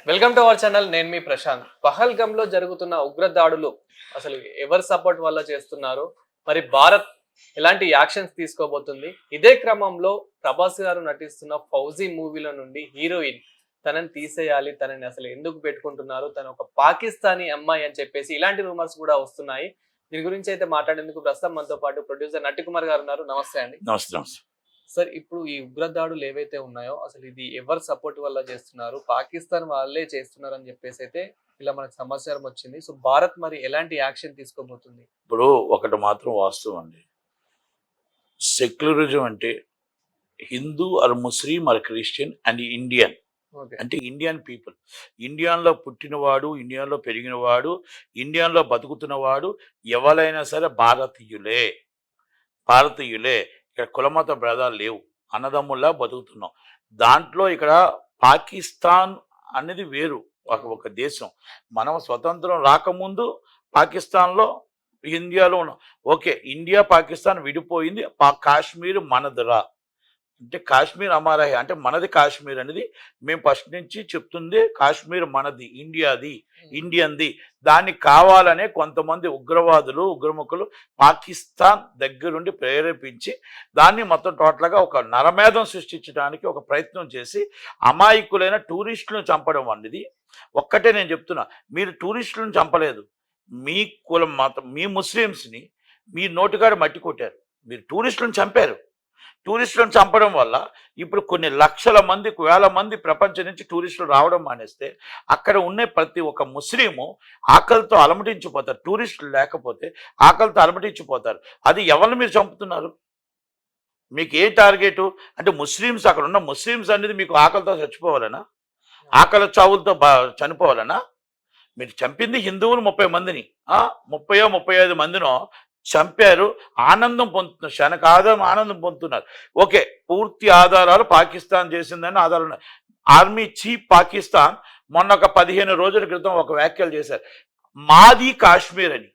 Welcome to our channel. నేను మీ ప్రశాంత్. పహల్గమ్ లో జరుగుతున్న ఉగ్ర దాడులు అసలు ఎవరి సపోర్ట్ వల్ల చేస్తున్నారు, మరి భారత్ ఎలాంటి యాక్షన్స్ తీసుకోబోతుంది? ఇదే క్రమంలో ప్రభాస్ గారు నటిస్తున్న ఫౌజీ మూవీలో నుండి హీరోయిన్ తనని తీసేయాలి, తనని అసలు ఎందుకు పెట్టుకుంటున్నారు, తను ఒక పాకిస్తానీ అమ్మాయి అని చెప్పేసి ఇలాంటి రూమర్స్ కూడా వస్తున్నాయి. దీని గురించి అయితే మాట్లాడేందుకు ప్రస్తుతం మనతో పాటు ప్రొడ్యూసర్ నట్టికుమార్ గారు ఉన్నారు. నమస్తే అండి. నమస్తే నమస్తే. సార్, ఇప్పుడు ఈ ఉగ్రదాడులు ఏవైతే ఉన్నాయో అసలు ఇది ఎవరి సపోర్ట్ వల్ల చేస్తున్నారు? పాకిస్తాన్ వాళ్ళే చేస్తున్నారు అని చెప్పేసి అయితే ఇలా మనకు సమాచారం వచ్చింది. సో భారత్ మరి ఎలాంటి యాక్షన్ తీసుకోబోతుంది? ఇప్పుడు ఒకటి మాత్రం వాస్తవం అండి. సెక్యులరిజం అంటే Hindu or Muslim or Christian and Indian okay. అంటే ఇండియన్ పీపుల్. ఇండియాలో పుట్టినవాడు, ఇండియాలో పెరిగినవాడు, ఇండియాలో బతుకుతున్నవాడు ఎవరైనా సరే భారతీయులే. భారతీయులే. ఇక్కడ కులమత భేదాలు లేవు. అన్నదమ్ముల్లా బతుకుతున్నాం. దాంట్లో ఇక్కడ పాకిస్తాన్ అనేది వేరు. ఒక దేశం. మనం స్వతంత్రం రాకముందు పాకిస్తాన్లో, ఇండియాలో ఉన్నాం. ఓకే, ఇండియా పాకిస్తాన్ విడిపోయింది. కాశ్మీర్ మనదిరా అంటే కాశ్మీర్ అమారా హై అంటే మనది కాశ్మీర్ అనేది మేము ఫస్ట్ నుంచి చెప్తుంది. కాశ్మీర్ మనది, ఇండియాది, ఇండియన్ది. దానికి కావాలనే కొంతమంది ఉగ్రవాదులు, ఉగ్రముఖులు పాకిస్తాన్ దగ్గరుండి ప్రేరేపించి దాన్ని మొత్తం టోటల్గా ఒక నరమేధం సృష్టించడానికి ఒక ప్రయత్నం చేసి అమాయకులైన టూరిస్టులను చంపడం అనేది ఒక్కటే నేను చెప్తున్నా. మీరు టూరిస్టులను చంపలేదు, మీ కులం మతం, మీ ముస్లిమ్స్ని మీ నోటికాడ మట్టి కొట్టారు. మీరు టూరిస్టులను చంపారు. టూరిస్టులను చంపడం వల్ల ఇప్పుడు కొన్ని లక్షల మంది, వేల మంది ప్రపంచం నుంచి టూరిస్టులు రావడం మానేస్తే అక్కడ ఉన్న ప్రతి ఒక్క ముస్లిము ఆకలితో అలమటించిపోతారు. టూరిస్టులు లేకపోతే ఆకలితో అలమటించిపోతారు. అది ఎవరిని మీరు చంపుతున్నారు? మీకు ఏ టార్గెటు? అంటే ముస్లిమ్స్, అక్కడ ఉన్న ముస్లిమ్స్ అనేది మీకు ఆకలితో చచ్చిపోవాలనా? ఆకలి చావులతో చనిపోవాలనా? మీరు చంపింది హిందువులు 30 మందిని, 35 మందినో చంపారు. ఆనందం పొందుతున్నారు, క్షణకాలం ఆనందం పొందుతున్నారు. ఓకే, పూర్తి ఆధారాలు పాకిస్తాన్ చేసిందని ఆధారాలు ఉన్నాయి. ఆర్మీ చీఫ్ పాకిస్తాన్ మొన్న ఒక 15 రోజుల క్రితం ఒక వ్యాఖ్యలు చేశారు. మాది కాశ్మీర్ అని.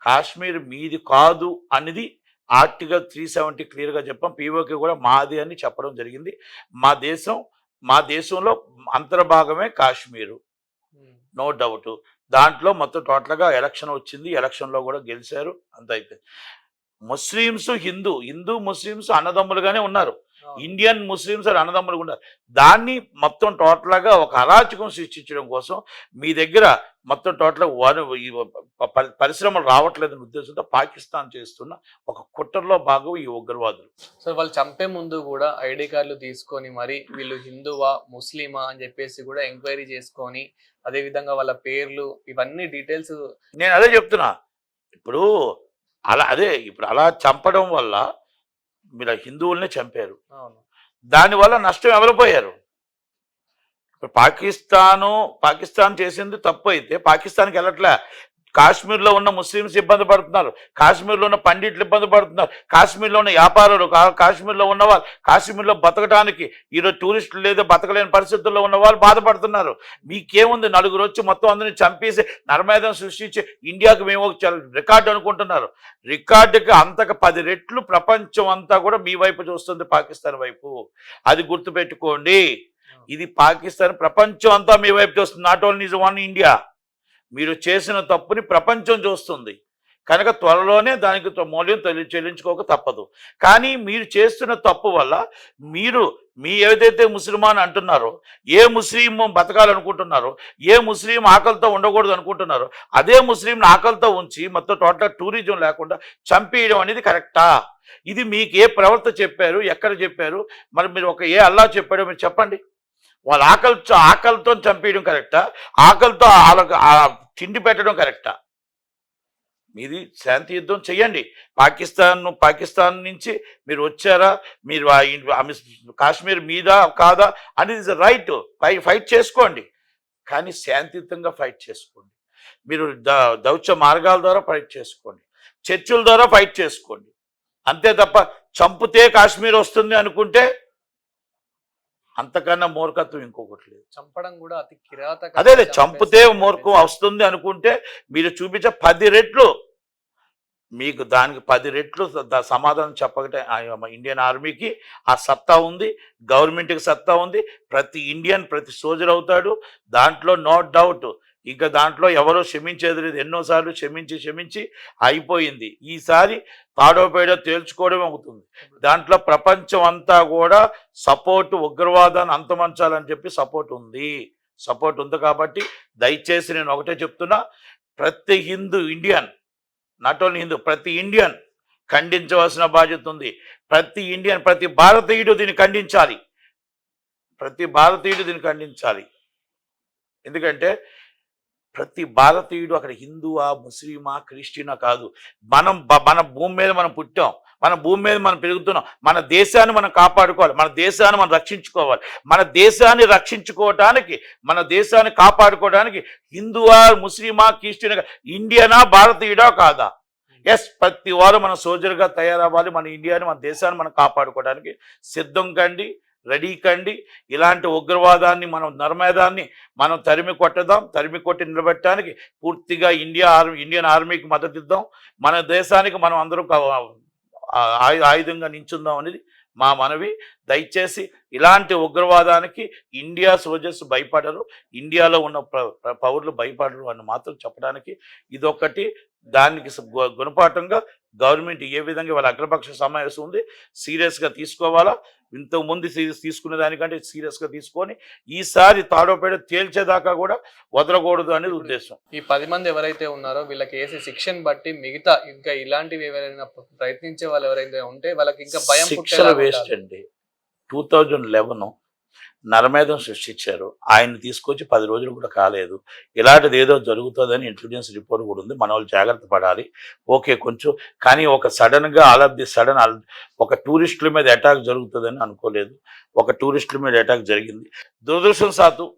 కాశ్మీర్ మీది కాదు అనేది ఆర్టికల్ 370 క్లియర్గా చెప్పాం. పీఓకే కూడా మాది అని చెప్పడం జరిగింది. మా దేశంలో అంతర్భాగమే కాశ్మీరు, నో డౌట్. దాంట్లో మొత్తం టోటల్గా ఎలక్షన్ వచ్చింది. ఎలక్షన్లో కూడా గెలిచారు. అంత అయిపోయింది. ముస్లిమ్స్, హిందూ ముస్లిమ్స్ అన్నదమ్ములుగానే ఉన్నారు. ఇండియన్ ముస్లిమ్స్ అని అన్నదమ్ములుగా ఉన్నారు. దాన్ని మొత్తం టోటల్గా ఒక అరాచకం సృష్టించడం కోసం మీ దగ్గర మొత్తం టోటల్గా పరిశ్రమలు రావట్లేదనే ఉద్దేశంతో పాకిస్తాన్ చేస్తున్న ఒక కుట్రలో భాగం ఈ ఉగ్రవాదులు. సో వాళ్ళు చంపే ముందు కూడా ఐడి కార్డులు తీసుకొని మరి వీళ్ళు హిందువా ముస్లిమా అని చెప్పేసి కూడా ఎంక్వైరీ చేసుకొని, అదే విధంగా వాళ్ళ పేర్లు ఇవన్నీ డీటెయిల్స్. నేను అదే చెప్తున్నా. ఇప్పుడు అలా చంపడం వల్ల మీరు హిందువులనే చంపారు. అవును. దానివల్ల నష్టం ఎవరు పోయారు? ఇప్పుడు పాకిస్తాన్ చేసింది తప్పు అయితే పాకిస్తాన్కి వెళ్ళట్లే. కాశ్మీర్లో ఉన్న ముస్లిమ్స్ ఇబ్బంది పడుతున్నారు. కాశ్మీర్లో ఉన్న పండిట్లు ఇబ్బంది పడుతున్నారు. కాశ్మీర్లో ఉన్న వ్యాపారులు, కాశ్మీర్లో ఉన్న వాళ్ళు, కాశ్మీర్లో బతకడానికి ఈరోజు టూరిస్టులు లేదా బతకలేని పరిస్థితుల్లో ఉన్న వాళ్ళు బాధపడుతున్నారు. మీకేముంది? నలుగురు వచ్చి మొత్తం అందరినీ చంపేసి నరమేధం సృష్టించి ఇండియాకి మేము ఒక రికార్డు అనుకుంటున్నారు. రికార్డుకి అంతకు 10 రెట్లు ప్రపంచం అంతా కూడా మీ వైపు చూస్తుంది, పాకిస్తాన్ వైపు. అది గుర్తుపెట్టుకోండి. ఇది పాకిస్తాన్, ప్రపంచం అంతా మీ వైపు చూస్తుంది. Not only one India. మీరు చేసిన తప్పుని ప్రపంచం చూస్తుంది కనుక త్వరలోనే దానికి మూల్యం చెల్లించుకోక తప్పదు. కానీ మీరు చేస్తున్న తప్పు వల్ల మీ ఏదైతే ముస్లిమాన్ అంటున్నారో, ఏ ముస్లిం బతకాలనుకుంటున్నారో, ఏ ముస్లిం ఆకలితో ఉండకూడదు అనుకుంటున్నారో, అదే ముస్లింని ఆకలితో ఉంచి మొత్తం టోటల్ టూరిజం లేకుండా చంపేయడం అనేది కరెక్టా? ఇది మీకు ఏ ప్రవర్త చెప్పారు? ఎక్కడ చెప్పారు? మరి మీరు ఏ అల్లా చెప్పాడో మీరు చెప్పండి. వాళ్ళ ఆకలితో చంపేయడం కరెక్టా? ఆకలితో తిండి పెట్టడం కరెక్టా? మీది శాంతి యుద్ధం చెయ్యండి. పాకిస్తాన్ నుంచి మీరు వచ్చారా, మీరు కాశ్మీర్ మీద కాదా అనేది రైట్, ఫైట్ చేసుకోండి. కానీ శాంతియుతంగా ఫైట్ చేసుకోండి. మీరు దౌత్య మార్గాల ద్వారా ఫైట్ చేసుకోండి, చర్చల ద్వారా ఫైట్ చేసుకోండి. అంతే తప్ప చంపితే కాశ్మీర్ వస్తుంది అనుకుంటే అంతకన్నా మూర్ఖత్వం ఇంకొకటి లేదు. చంపడం కూడా అతి కిరాతక. అదే చంపితే మూర్ఖం వస్తుంది అనుకుంటే మీరు చూపించే 10 రెట్లు మీకు దానికి 10 రెట్లు సమాధానం చెప్పగటే ఇండియన్ ఆర్మీకి ఆ సత్తా ఉంది, గవర్నమెంట్కి సత్తా ఉంది. ప్రతి ఇండియన్ ప్రతి సోల్జర్ అవుతాడు, దాంట్లో నో డౌట్. ఇంకా దాంట్లో ఎవరో క్షమించేది లేదు. ఎన్నోసార్లు క్షమించి అయిపోయింది. ఈసారి తాడో పేడో తేల్చుకోవడమే అవుతుంది. దాంట్లో ప్రపంచం అంతా కూడా సపోర్ట్, ఉగ్రవాదాన్ని అంతమంచాలని చెప్పి సపోర్ట్ ఉంది కాబట్టి దయచేసి నేను ఒకటే చెప్తున్నా, ప్రతి Hindu Indian, not only Hindu, ప్రతి ఇండియన్ ఖండించవలసిన బాధ్యత ఉంది. ప్రతి ఇండియన్, ప్రతి భారతీయుడు దీన్ని ఖండించాలి. ఎందుకంటే ప్రతి భారతీయుడు అక్కడ హిందువా, ముస్లిమా, క్రిస్టియనా కాదు. మన భూమి మీద మనం పుట్టాం, మన భూమి మీద మనం పెరుగుతున్నాం. మన దేశాన్ని మనం కాపాడుకోవాలి, మన దేశాన్ని మనం రక్షించుకోవాలి. మన దేశాన్ని కాపాడుకోవడానికి హిందువా, ముస్లిమా, క్రిస్టియనా, ఇండియనా, భారతీయుడా కాదా? ఎస్, ప్రతి వారు మన సోల్జర్గా తయారవ్వాలి. మన ఇండియాని, మన దేశాన్ని మనం కాపాడుకోవడానికి సిద్ధం కండి, రెడీ కండి. ఇలాంటి ఉగ్రవాదాన్ని, నరమేధాన్ని మనం తరిమి కొట్టి నిలబెట్టడానికి పూర్తిగా ఇండియన్ ఆర్మీకి మద్దతు ఇద్దాం. మన దేశానికి మనం అందరం ఆయుధంగా నించుందాం అనేది మా మనవి. దయచేసి ఇలాంటి ఉగ్రవాదానికి ఇండియా సోల్జర్స్ భయపడరు, ఇండియాలో ఉన్న పౌరులు భయపడరు అని మాత్రం చెప్పడానికి ఇదొకటి. దానికి గుణపాఠంగా గవర్నమెంట్ ఏ విధంగా వాళ్ళ అగ్రపక్ష సమావేశం ఉంది, సీరియస్గా తీసుకోవాలా. ఇంతకుముందు తీసుకునే దానికంటే సీరియస్గా తీసుకొని ఈసారి తాడోపేడ తేల్చేదాకా కూడా వదలకూడదు అనేది ఉద్దేశం. ఈ 10 మంది ఎవరైతే ఉన్నారో వీళ్ళకి వేసే శిక్షను బట్టి మిగతా ఇంకా ఇలాంటివి ఎవరైనా ప్రయత్నించే వాళ్ళు ఎవరైతే ఉంటే వాళ్ళకి ఇంకా భయం శిక్షలు వేస్ట్ అండి. 2011 నరమేధం సృష్టించారు, ఆయన తీసుకొచ్చి 10 రోజులు కూడా కాలేదు. ఇలాంటిది ఏదో జరుగుతుందని ఇంటెలిజెన్స్ రిపోర్ట్ కూడా ఉంది. మన వాళ్ళు జాగ్రత్త పడాలి. ఓకే కొంచెం, కానీ ఒక సడన్గా ఒక టూరిస్టుల మీద అటాక్ జరుగుతుందని అనుకోలేదు. ఒక టూరిస్టుల మీద అటాక్ జరిగింది. దురదృష్టవశాత్తు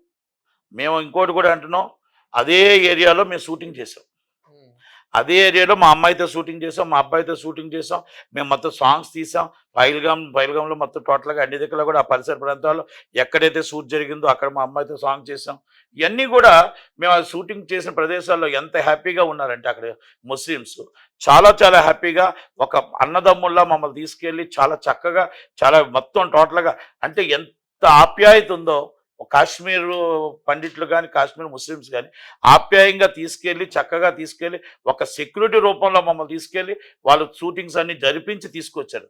మేము ఇంకోటి కూడా అంటున్నాం, అదే ఏరియాలో మేము షూటింగ్ చేసాం. అదే ఏరియాలో మా అమ్మాయితో షూటింగ్ చేసాం, మా అబ్బాయితో షూటింగ్ చేసాం. మేము మొత్తం సాంగ్స్ తీసాం. పైల్గాంలో మొత్తం టోటల్గా అన్ని దగ్గర కూడా ఆ పరిసర ప్రాంతాల్లో ఎక్కడైతే షూట్ జరిగిందో అక్కడ మా అమ్మాయితో సాంగ్ చేసాం. ఇవన్నీ కూడా మేము ఆ షూటింగ్ చేసిన ప్రదేశాల్లో ఎంత హ్యాపీగా ఉన్నారంటే అక్కడ ముస్లిమ్స్ చాలా చాలా హ్యాపీగా ఒక అన్నదమ్ముల్లా మమ్మల్ని తీసుకెళ్ళి చాలా చక్కగా, చాలా మొత్తం టోటల్గా అంటే ఎంత ఆప్యాయత ఉందో. కాశ్మీర్ పండిట్లు కానీ, కాశ్మీర్ ముస్లిమ్స్ కానీ ఆప్యాయంగా చక్కగా తీసుకెళ్ళి ఒక సెక్యూరిటీ రూపంలో మమ్మల్ని తీసుకెళ్ళి వాళ్ళు షూటింగ్స్ అన్ని జరిపించి తీసుకొచ్చారు.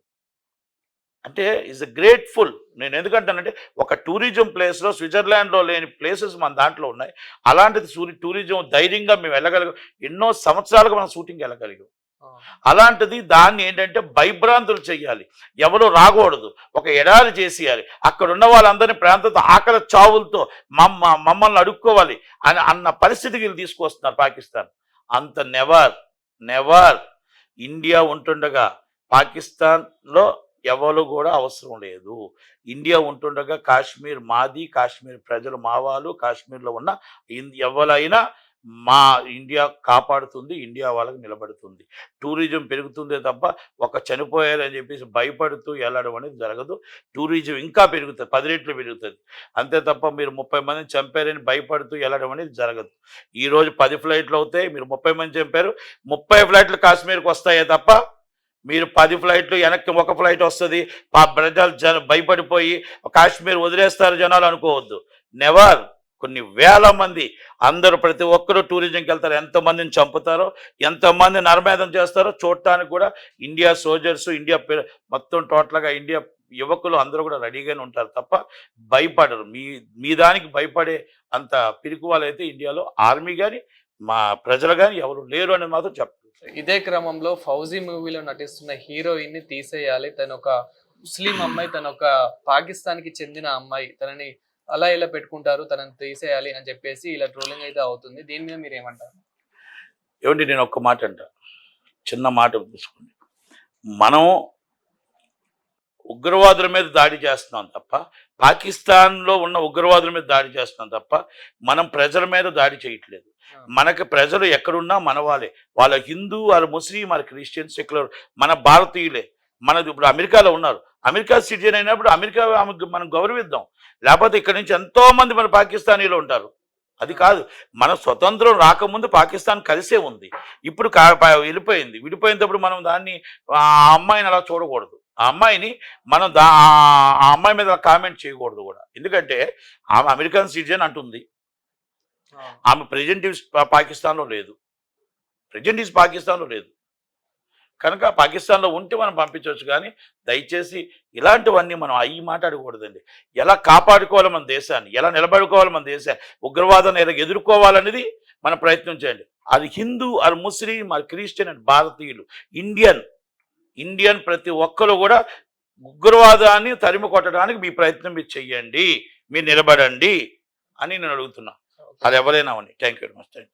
అంటే ఈజ్ గ్రేట్ఫుల్. నేను ఎందుకంటానంటే ఒక టూరిజం ప్లేస్లో స్విట్జర్లాండ్లో లేని ప్లేసెస్ మన దాంట్లో ఉన్నాయి. అలాంటిది టూరిజం ధైర్యంగా మేము వెళ్ళగలిగాం. ఎన్నో సంవత్సరాలుగా మనం షూటింగ్ వెళ్ళగలిగాం. అలాంటిది దాన్ని ఏంటంటే భయభ్రాంతులు చెయ్యాలి, ఎవరు రాకూడదు, ఒక ఎడారి చేసేయాలి, అక్కడ ఉన్న వాళ్ళందరినీ ప్రాంతంతో ఆకలి చావులతో మమ్మల్ని అడుక్కోవాలి అన్న పరిస్థితికి వీళ్ళు తీసుకొస్తున్నారు పాకిస్తాన్. అంత నెవర్ ఇండియా ఉంటుండగా పాకిస్తాన్లో ఎవరు కూడా అవసరం లేదు. ఇండియా ఉంటుండగా కాశ్మీర్ మాది, కాశ్మీర్ ప్రజలు మావాళ్ళు, కాశ్మీర్లో ఉన్న ఎవరైనా మా ఇండియా కాపాడుతుంది, ఇండియా వాళ్ళకి నిలబడుతుంది. టూరిజం పెరుగుతుందే తప్ప ఒక చనిపోయారని చెప్పేసి భయపడుతూ వెళ్ళడం అనేది జరగదు. టూరిజం ఇంకా పెరుగుతుంది, 10 రెట్లు పెరుగుతుంది. అంతే తప్ప మీరు 30 మందిని చంపారని భయపడుతూ వెళ్ళడం అనేది జరగదు. ఈరోజు 10 ఫ్లైట్లు అవుతాయి, మీరు 30 మంది చంపారు, 30 ఫ్లైట్లు కాశ్మీర్కి వస్తాయే తప్ప మీరు 10 ఫ్లైట్లు వెనక్కి ఒక ఫ్లైట్ వస్తుంది ప్రజలు భయపడిపోయి కాశ్మీర్ వదిలేస్తారు జనాలు అనుకోవద్దు. నెవర్. కొన్ని వేల మంది అందరూ ప్రతి ఒక్కరూ టూరిజంకి వెళ్తారు. ఎంతమందిని చంపుతారో, ఎంతమంది నరమేధం చేస్తారో చూడటానికి కూడా ఇండియా సోల్జర్స్, ఇండియా మొత్తం టోటల్గా ఇండియా యువకులు అందరూ కూడా రెడీగానే ఉంటారు తప్ప భయపడరు. మీ దానికి భయపడే అంత పిరికి వాళ్ళైతే ఇండియాలో ఆర్మీ కానీ మా ప్రజలు కానీ ఎవరు లేరు అని మాత్రం చెప్పారు. ఇదే క్రమంలో ఫౌజీ మూవీలో నటిస్తున్న హీరోయిన్ ని తీసేయాలి, తన ఒక ముస్లిం అమ్మాయి, తన ఒక పాకిస్తాన్ కి చెందిన అమ్మాయి, తనని అలా ఇలా పెట్టుకుంటారు, తనని తీసేయాలి అని చెప్పేసి ఇలా ట్రోలింగ్ అయితే అవుతుంది. దీని మీద మీరు ఏమంటారు? ఏమండి, నేను ఒక్క మాట అంట, చిన్న మాట తీసుకోండి. మనం ఉగ్రవాదుల మీద దాడి చేస్తున్నాం తప్ప, పాకిస్తాన్లో ఉన్న ఉగ్రవాదుల మీద దాడి చేస్తున్నాం తప్ప మనం ప్రజల మీద దాడి చేయట్లేదు. మనకి ప్రజలు ఎక్కడున్నా మన వాళ్ళ హిందూ, వాళ్ళ ముస్లిం, వాళ్ళ క్రిస్టియన్, సెక్యులర్, మన భారతీయులే. మనది ఇప్పుడు అమెరికాలో ఉన్నారు, అమెరికా సిటిజన్ అయినప్పుడు అమెరికా మనం గౌరవిద్దాం. లేకపోతే ఇక్కడ నుంచి ఎంతో మంది మన పాకిస్తానీలో ఉంటారు, అది కాదు. మన స్వతంత్రం రాకముందు పాకిస్తాన్ కలిసే ఉంది. ఇప్పుడు వెళ్ళిపోయింది. విడిపోయినప్పుడు మనం దాన్ని ఆ అమ్మాయిని అలా చూడకూడదు. ఆ అమ్మాయిని మనం ఆ అమ్మాయి మీద కామెంట్ చేయకూడదు కూడా. ఎందుకంటే ఆమె అమెరికన్ సిటిజన్ అంటుంది. ఆమె ప్రెజెంట్ పాకిస్తాన్లో లేదు. పాకిస్తాన్లో లేదు కనుక పాకిస్తాన్లో ఉంటే మనం పంపించవచ్చు. కానీ దయచేసి ఇలాంటివన్నీ మనం అవి మాట్లాడకూడదండి. ఎలా కాపాడుకోవాలి మన దేశాన్ని, ఎలా నిలబడుకోవాలి మన దేశాన్ని, ఉగ్రవాదాన్ని ఎలా ఎదుర్కోవాలనేది మనం ప్రయత్నం చేయండి. అది హిందూ, అది ముస్లిం, అది క్రిస్టియన్, అది భారతీయులు, ఇండియన్ ప్రతి ఒక్కరు కూడా ఉగ్రవాదాన్ని తరిమి కొట్టడానికి మీ ప్రయత్నం మీరు చెయ్యండి, మీరు నిలబడండి అని నేను అడుగుతున్నా. అది ఎవరైనా థ్యాంక్ యూ వెరీ మచ్.